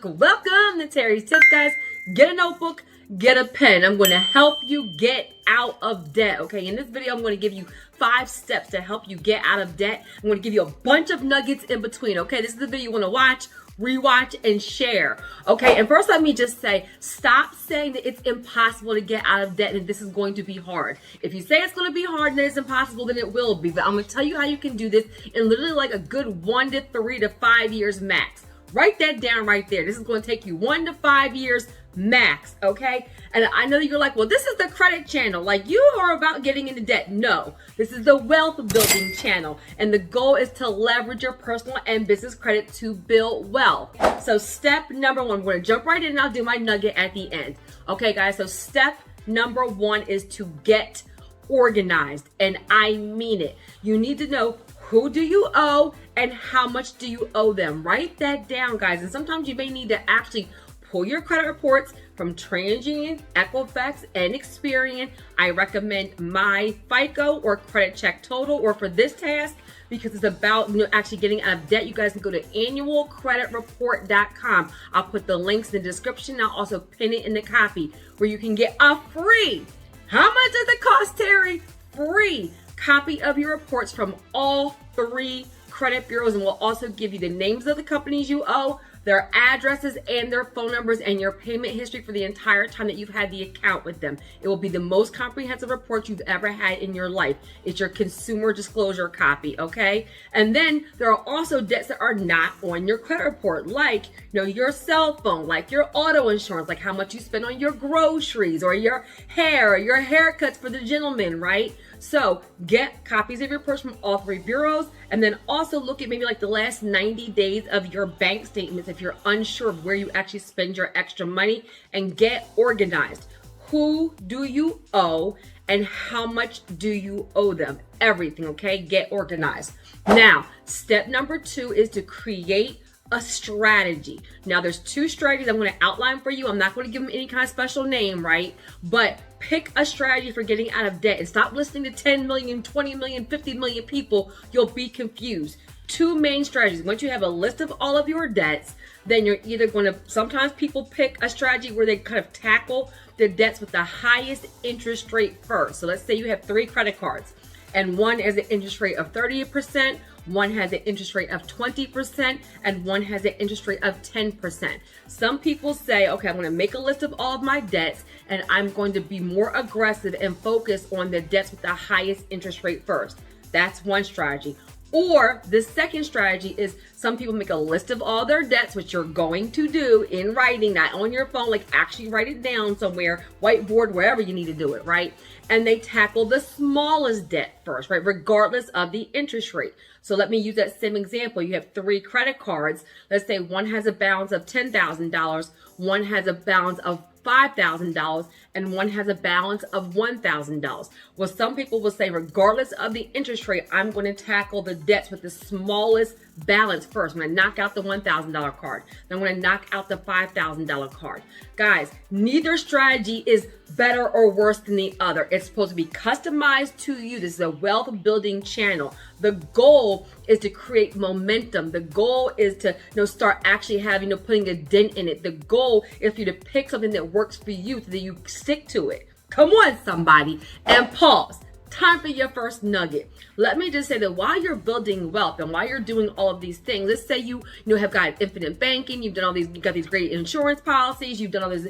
Welcome to Terry's Tips, guys. Get a notebook, get a pen. I'm going to help you get out of debt. Okay, in this video, I'm going to give you 5 steps to help you get out of debt. I'm going to give you a bunch of nuggets in between. Okay, this is the video you want to watch, rewatch, and share. Okay, and first let me just say, stop saying that it's impossible to get out of debt and this is going to be hard. If you say it's going to be hard and it's impossible, then it will be. But I'm going to tell you how you can do this in literally like a good 1 to 3 to 5 years max. Write that down right there. This is going to take you 1 to 5 years max, okay? And I know you're like, well, this is the credit channel. Like, you are about getting into debt. No, this is the wealth building channel. And the goal is to leverage your personal and business credit to build wealth. So step number 1, we're going to jump right in and I'll do my nugget at the end. Okay, guys, so step number 1 is to get organized. And I mean it. You need to know who do you owe and how much do you owe them. Write that down, guys. And sometimes you may need to actually pull your credit reports from TransUnion, Equifax, and Experian. I recommend my FICO or credit check total, or for this task, because it's about actually getting out of debt, you guys can go to annualcreditreport.com. I'll put the links in the description. I'll also pin it in the copy where you can get a free, how much does it cost, Terry? Free copy of your reports from all 3 credit bureaus, and we'll also give you the names of the companies you owe, their addresses and their phone numbers, and your payment history for the entire time that you've had the account with them. It will be the most comprehensive report you've ever had in your life. It's your consumer disclosure copy, okay? And then there are also debts that are not on your credit report, like your cell phone, like your auto insurance, like how much you spend on your groceries, or your hair, or your haircuts for the gentleman, right? So get copies of your reports from all 3 bureaus, and then also look at maybe like the last 90 days of your bank statements if you're unsure of where you actually spend your extra money, and get organized. Who do you owe and how much do you owe them? Everything, okay? Get organized. Now, step number 2 is to create a strategy. Now, there's 2 strategies I'm going to outline for you. I'm not going to give them any kind of special name, right? But pick a strategy for getting out of debt and stop listening to 10 million, 20 million, 50 million people. You'll be confused. 2 main strategies. Once you have a list of all of your debts, then you're either going to, sometimes people pick a strategy where they kind of tackle the debts with the highest interest rate first. So let's say you have 3 credit cards, and one has an interest rate of 30%, one has an interest rate of 20%, and one has an interest rate of 10%. Some people say, okay, I'm going to make a list of all of my debts, and I'm going to be more aggressive and focus on the debts with the highest interest rate first. That's one strategy. Or the second strategy is some people make a list of all their debts, which you're going to do in writing, not on your phone, like actually write it down somewhere, whiteboard, wherever you need to do it, right? And they tackle the smallest debt first, right? Regardless of the interest rate. So let me use that same example. You have 3 credit cards. Let's say one has a balance of $10,000, one has a balance of $5,000, and one has a balance of $1,000. Well, some people will say, regardless of the interest rate, I'm going to tackle the debts with the smallest balance first. I'm going to knock out the $1,000 card. Then I'm going to knock out the $5,000 card. Guys, neither strategy is better or worse than the other. It's supposed to be customized to you. This is a wealth building channel. The goal is to create momentum. The goal is to start actually having putting a dent in it. The goal is for you to pick something that works for you so that you stick to it. Come on, somebody, and pause. Time for your first nugget. Let me just say that while you're building wealth and while you're doing all of these things, let's say you have got infinite banking, you've done all these, you've got these great insurance policies, you've done all this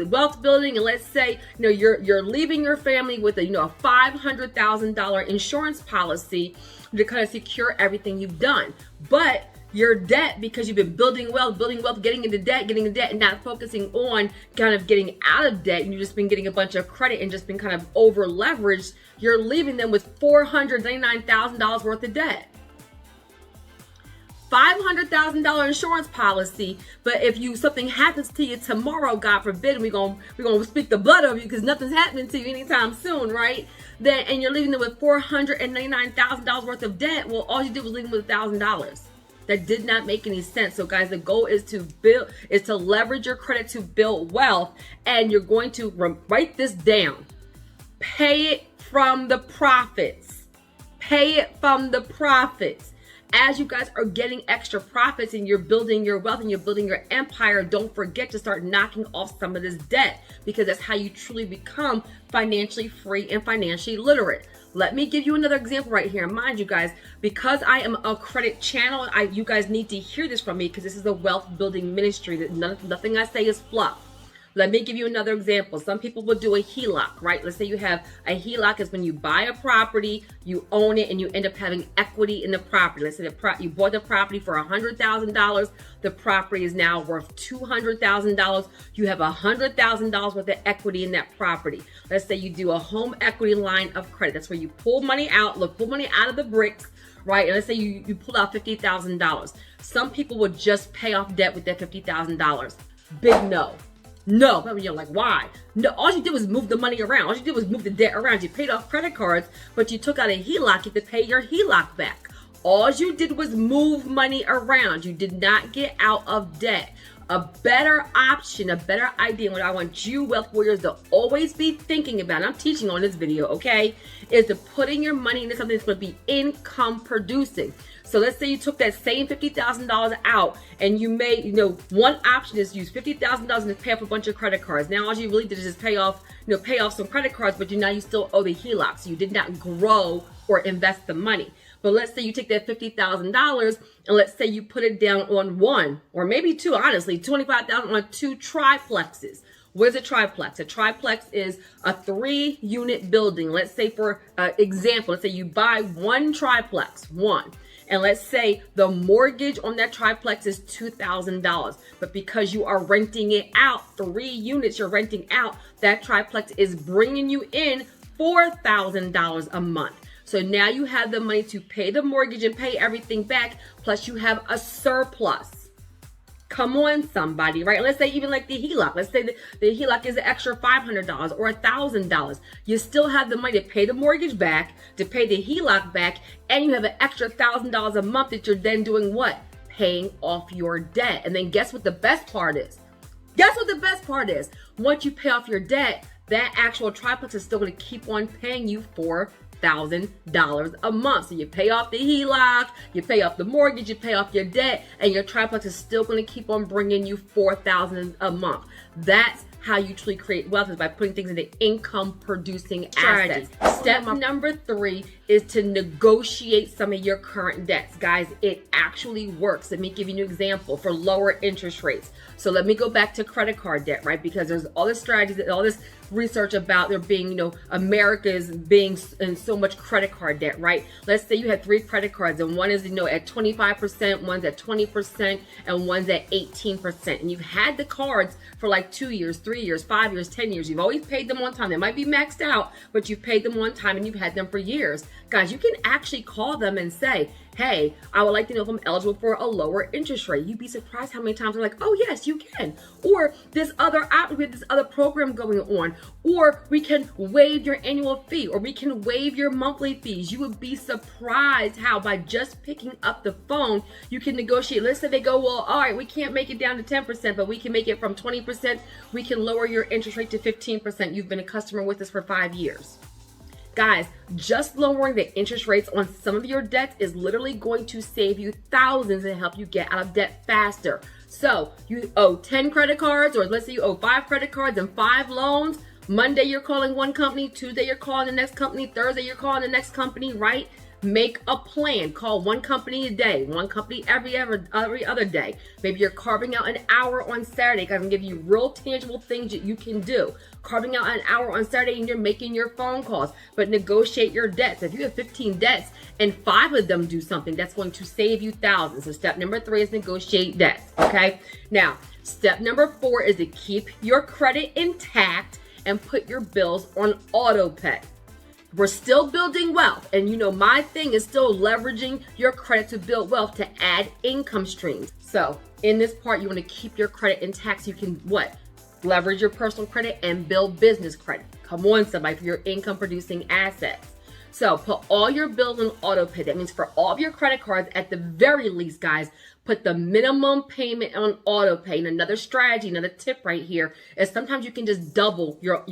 wealth building, and let's say you're leaving your family with a $500,000 insurance policy to kind of secure everything you've done. But your debt, because you've been building wealth, getting into debt, and not focusing on kind of getting out of debt, and you've just been getting a bunch of credit and just been kind of over leveraged, you're leaving them with $499,000 worth of debt. $500,000 insurance policy, but if something happens to you tomorrow, God forbid, and we're gonna speak the blood over you because nothing's happening to you anytime soon, right? Then and you're leaving them with $499,000 worth of debt. Well, all you did was leave them with $1,000. That did not make any sense. So guys, the goal is to leverage your credit to build wealth, and you're going to write this down. Pay it from the profits. Pay it from the profits. As you guys are getting extra profits and you're building your wealth and you're building your empire, don't forget to start knocking off some of this debt, because that's how you truly become financially free and financially literate. Let me give you another example right here. Mind you guys, because I am a credit channel, you guys need to hear this from me, because this is a wealth building ministry. That nothing I say is fluff. Let me give you another example. Some people will do a HELOC, right? Let's say you have a HELOC is when you buy a property, you own it, and you end up having equity in the property. Let's say you bought the property for $100,000. The property is now worth $200,000. You have $100,000 worth of equity in that property. Let's say you do a home equity line of credit. That's where you pull money out, pull money out of the bricks, right? And let's say you pull out $50,000. Some people will just pay off debt with that $50,000. Big no. No, but you're like, why? No, all you did was move the money around. All you did was move the debt around. You paid off credit cards, but you took out a HELOC. You have to pay your HELOC back. All you did was move money around. You did not get out of debt. A better option, a better idea, what I want you wealth warriors to always be thinking about, and I'm teaching on this video, okay, is to putting your money into something that's going to be income producing. So let's say you took that same $50,000 out and you made, one option is use $50,000 and pay off a bunch of credit cards. Now all you really did is just pay off some credit cards, but now you still owe the HELOC. So you did not grow or invest the money. But let's say you take that $50,000 and let's say you put it down on one or maybe two, honestly, $25,000 on 2 triplexes. What is a triplex? A triplex is a 3-unit building. Let's say for example, let's say you buy one triplex, and let's say the mortgage on that triplex is $2,000. But because you are renting it out, 3 units you're renting out, that triplex is bringing you in $4,000 a month. So now you have the money to pay the mortgage and pay everything back, plus you have a surplus. Come on, somebody, right? Let's say even like the HELOC. Let's say the HELOC is an extra $500 or $1,000. You still have the money to pay the mortgage back, to pay the HELOC back, and you have an extra $1,000 a month that you're then doing what? Paying off your debt. And then guess what the best part is? Guess what the best part is? Once you pay off your debt, that actual triplex is still going to keep on paying you $4,000 a month. So you pay off the HELOC, you pay off the mortgage, you pay off your debt, and your triplex is still going to keep on bringing you $4,000 a month. That's how you truly create wealth, is by putting things into income producing assets. Step number 3 is to negotiate some of your current debts. Guys, it actually works. Let me give you an example for lower interest rates. So let me go back to credit card debt, right? Because there's all this strategies, all this research about there being, America's being in so much credit card debt, right? Let's say you had 3 credit cards and one is, at 25%, one's at 20%, and one's at 18%. And you've had the cards for like 2 years, 3 years, 5 years, 10 years. You've always paid them on time. They might be maxed out, but you've paid them on time and you've had them for years. Guys, you can actually call them and say, hey, I would like to know if I'm eligible for a lower interest rate. You'd be surprised how many times they're like, oh yes, you can. Or this other program going on. Or we can waive your annual fee, or we can waive your monthly fees. You would be surprised how by just picking up the phone, you can negotiate. Let's say they go, well, all right, we can't make it down to 10%, but we can make it from 20%. We can lower your interest rate to 15%. You've been a customer with us for 5 years. Guys, just lowering the interest rates on some of your debts is literally going to save you thousands and help you get out of debt faster. So you owe 10 credit cards, or let's say you owe 5 credit cards and 5 loans. Monday, you're calling one company. Tuesday, you're calling the next company. Thursday, you're calling the next company, right? Make a plan. Call one company a day, one company every other day. Maybe you're carving out an hour on Saturday, because I'm giving you real tangible things that you can do. Carving out an hour on Saturday and you're making your phone calls, but negotiate your debts. If you have 15 debts and 5 of them do something, that's going to save you thousands. So step number 3 is negotiate debts, okay? Now, step number 4 is to keep your credit intact and put your bills on auto pay. We're still building wealth, and my thing is still leveraging your credit to build wealth, to add income streams. So in this part, you want to keep your credit intact so you can leverage your personal credit and build business credit. Come on, somebody, for your income producing assets. So put all your bills on auto pay. That means for all of your credit cards, at the very least, guys, put the minimum payment on auto pay. And another strategy, another tip right here is sometimes you can just double your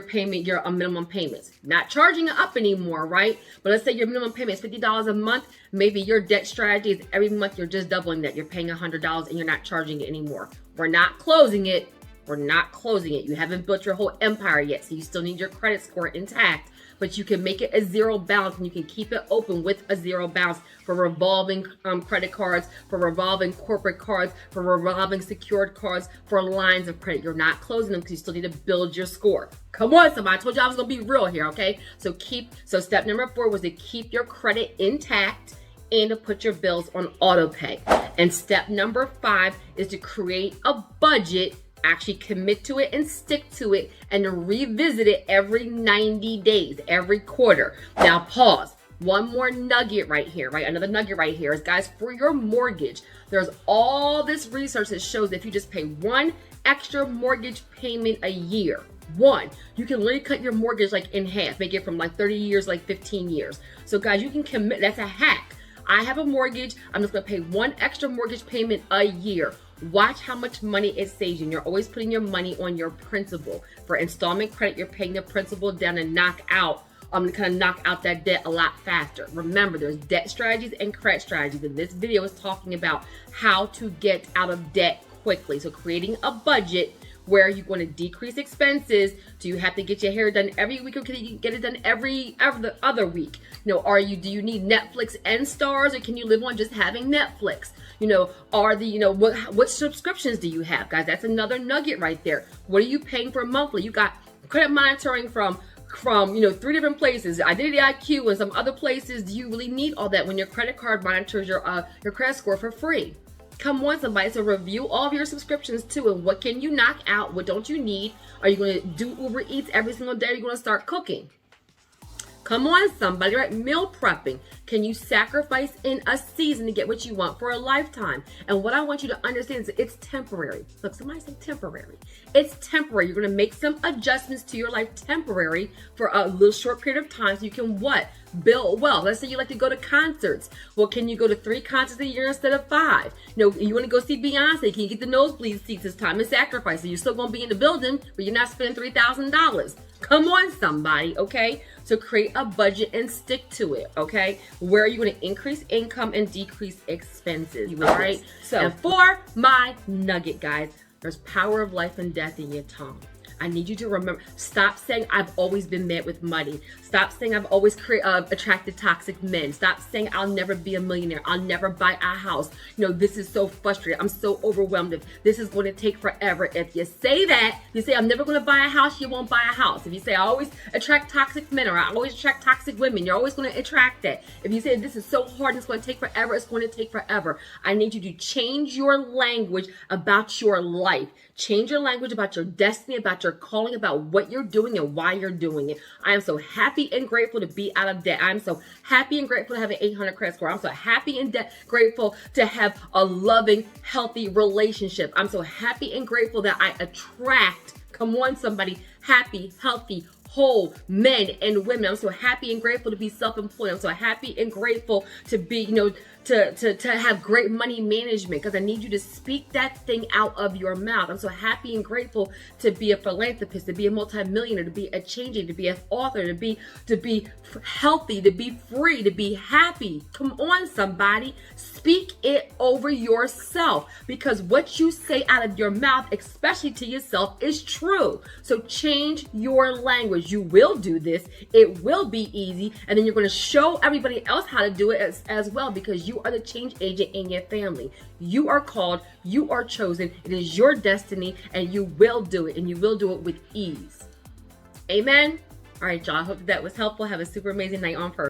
payment, your minimum payments. Not charging it up anymore, right? But let's say your minimum payment is $50 a month. Maybe your debt strategy is every month you're just doubling that. You're paying $100 and you're not charging it anymore. We're not closing it. We're not closing it. You haven't built your whole empire yet, so you still need your credit score intact. But you can make it a zero balance, and you can keep it open with a zero balance for revolving credit cards, for revolving corporate cards, for revolving secured cards, for lines of credit. You're not closing them because you still need to build your score. Come on, somebody. I told you I was going to be real here, okay? So step number 4 was to keep your credit intact and to put your bills on auto pay. And step number 5 is to create a budget. Actually commit to it and stick to it and revisit it every 90 days, every quarter. Now pause. One more nugget right here, right? Another nugget right here is, guys, for your mortgage, there's all this research that shows that if you just pay one extra mortgage payment a year, you can literally cut your mortgage like in half, make it from like 30 years, like 15 years. So guys, you can commit, that's a hack. I have a mortgage, I'm just gonna pay one extra mortgage payment a year. Watch how much money it saves you. And you're always putting your money on your principal. For installment credit, you're paying the principal down and knock out that debt a lot faster. Remember, there's debt strategies and credit strategies. And this video is talking about how to get out of debt quickly. So creating a budget where you're going to decrease expenses. Do you have to get your hair done every week, or can you get it done every other week? You know, do you need Netflix and Stars, or can you live on just having Netflix? You know, what subscriptions do you have, guys? That's another nugget right there. What are you paying for monthly? You got credit monitoring from 3 different places, Identity IQ and some other places. Do you really need all that when your credit card monitors your credit score for free? Come on, somebody. So review all of your subscriptions too, and what can you knock out? What don't you need? Are you going to do Uber Eats every single day? Are you going to start cooking? Come on, somebody, right? Meal prepping. Can you sacrifice in a season to get what you want for a lifetime? And what I want you to understand is it's temporary. Look, somebody say temporary. It's temporary. You're going to make some adjustments to your life temporary for a little short period of time so you can what? Build wealth. Let's say you like to go to concerts. Well, can you go to 3 concerts a year instead of 5? You know, you want to go see Beyonce. Can you get the nosebleed seats this time and sacrifice? So you're still going to be in the building, but you're not spending $3,000. Come on, somebody, okay? So create a budget and stick to it, okay? Where are you going to increase income and decrease expenses, all right? So, and for my nugget, guys, there's power of life and death in your tongue. I need you to remember, stop saying I've always been met with money. Stop saying I've always attracted toxic men. Stop saying I'll never be a millionaire. I'll never buy a house. You know, this is so frustrating. I'm so overwhelmed. This is going to take forever. If you say that, you say I'm never going to buy a house, you won't buy a house. If you say I always attract toxic men, or I always attract toxic women, you're always going to attract that. If you say this is so hard, it's going to take forever, it's going to take forever. I need you to change your language about your life. Change your language about your destiny, about your calling, about what you're doing and why you're doing it. I am so happy and grateful to be out of debt. I'm so happy and grateful to have an 800 credit score. I'm so happy and grateful to have a loving, healthy relationship. I'm so happy and grateful that I attract, come on somebody, happy, healthy, whole men and women. I'm so happy and grateful to be self-employed. I'm so happy and grateful to be, to have great money management, because I need you to speak that thing out of your mouth. I'm so happy and grateful to be a philanthropist, to be a multimillionaire, to be a change agent, to be an author, to be healthy, to be free, to be happy. Come on, somebody. Speak it over yourself, because what you say out of your mouth, especially to yourself, is true. So change your language. You will do this. It will be easy. And then you're going to show everybody else how to do it as well, because you are the change agent in your family. You are called, you are chosen, it is your destiny, and you will do it, and you will do it with ease. Amen? All right, y'all, I hope that was helpful. Have a super amazing night on purpose.